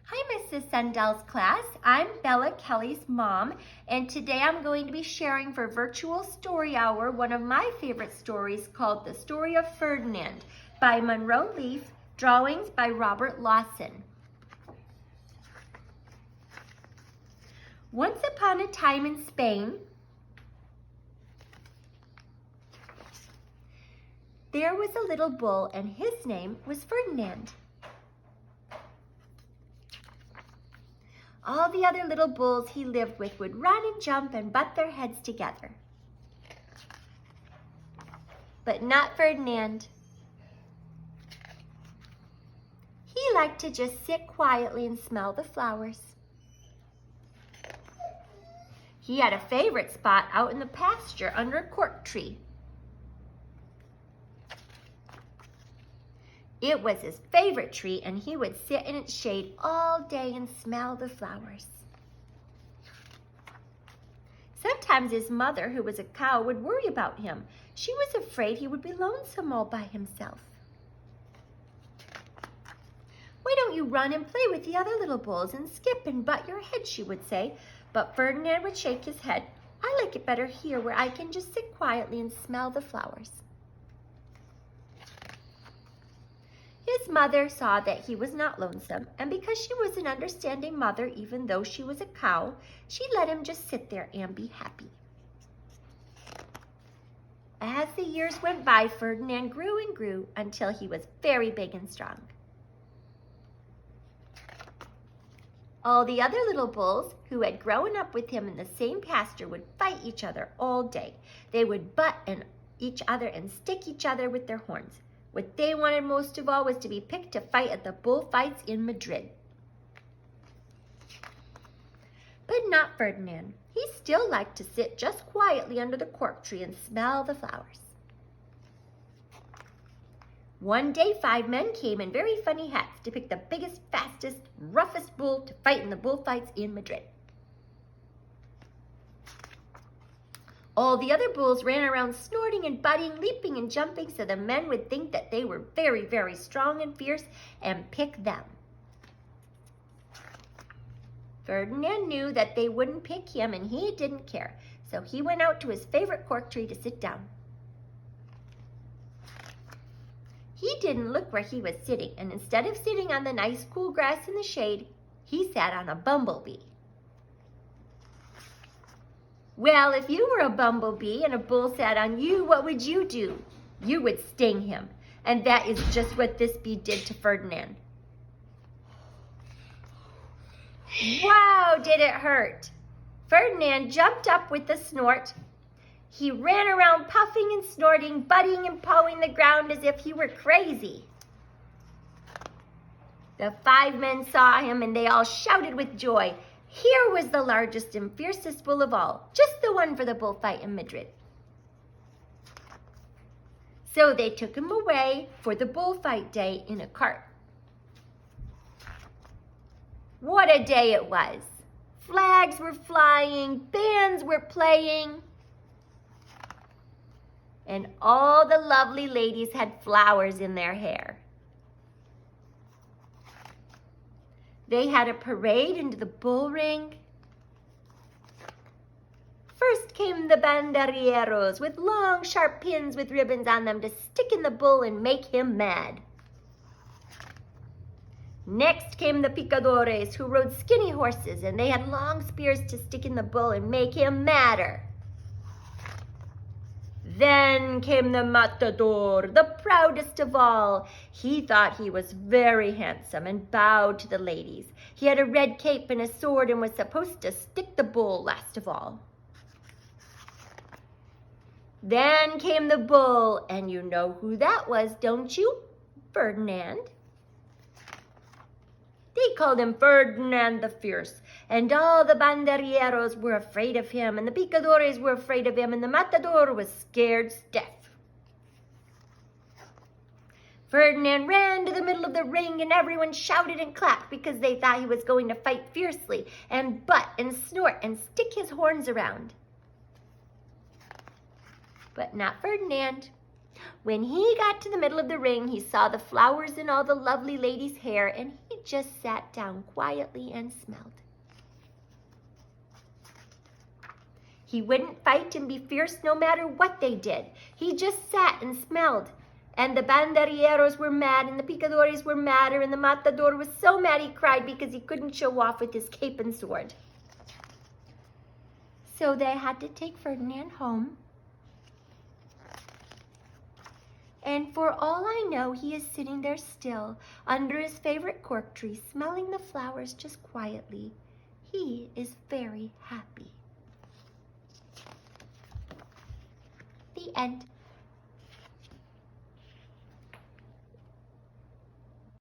Hi, Mrs. Sundell's class. I'm Bella Kelly's mom, and today I'm going to be sharing for Virtual Story Hour one of my favorite stories called The Story of Ferdinand by Monroe Leaf, drawings by Robert Lawson. Once upon a time in Spain, there was a little bull, and his name was Ferdinand. All the other little bulls he lived with would run and jump and butt their heads together. But not Ferdinand. He liked to just sit quietly and smell the flowers. He had a favorite spot out in the pasture under a cork tree. It was his favorite tree, and he would sit in its shade all day and smell the flowers. Sometimes his mother, who was a cow, would worry about him. She was afraid he would be lonesome all by himself. "Why don't you run and play with the other little bulls and skip and butt your head," she would say. But Ferdinand would shake his head. "I like it better here where I can just sit quietly and smell the flowers." His mother saw that he was not lonesome, and because she was an understanding mother, even though she was a cow, she let him just sit there and be happy. As the years went by, Ferdinand grew and grew until he was very big and strong. All the other little bulls who had grown up with him in the same pasture would fight each other all day. They would butt each other and stick each other with their horns. What they wanted most of all was to be picked to fight at the bullfights in Madrid. But not Ferdinand. He still liked to sit just quietly under the cork tree and smell the flowers. One day, 5 men came in very funny hats to pick the biggest, fastest, roughest bull to fight in the bullfights in Madrid. All the other bulls ran around snorting and butting, leaping and jumping, so the men would think that they were very, very strong and fierce and pick them. Ferdinand knew that they wouldn't pick him, and he didn't care, so he went out to his favorite cork tree to sit down. He didn't look where he was sitting, and instead of sitting on the nice cool grass in the shade, he sat on a bumblebee. Well, if you were a bumblebee and a bull sat on you, what would you do? You would sting him. And that is just what this bee did to Ferdinand. Wow, did it hurt? Ferdinand jumped up with a snort. He ran around puffing and snorting, butting and pawing the ground as if he were crazy. The 5 men saw him, and they all shouted with joy. Here was the largest and fiercest bull of all, just the one for the bullfight in Madrid. So they took him away for the bullfight day in a cart. What a day it was! Flags were flying, bands were playing, and all the lovely ladies had flowers in their hair. They had a parade into the bull ring. First came the banderilleros with long, sharp pins with ribbons on them to stick in the bull and make him mad. Next came the picadores, who rode skinny horses, and they had long spears to stick in the bull and make him madder. Then came the matador, the proudest of all. He thought he was very handsome and bowed to the ladies. He had a red cape and a sword and was supposed to stick the bull last of all. Then came the bull, and you know who that was, don't you? Ferdinand. They called him Ferdinand the Fierce, and all the banderilleros were afraid of him, and the picadores were afraid of him, and the matador was scared stiff. Ferdinand ran to the middle of the ring, and everyone shouted and clapped because they thought he was going to fight fiercely and butt and snort and stick his horns around. But not Ferdinand. When he got to the middle of the ring, he saw the flowers in all the lovely ladies' hair, and he just sat down quietly and smelled. He wouldn't fight and be fierce no matter what they did. He just sat and smelled. And the banderilleros were mad, and the picadores were madder, and the matador was so mad he cried because he couldn't show off with his cape and sword. So they had to take Ferdinand home. And for all I know, he is sitting there still, under his favorite cork tree, smelling the flowers just quietly. He is very happy. The end.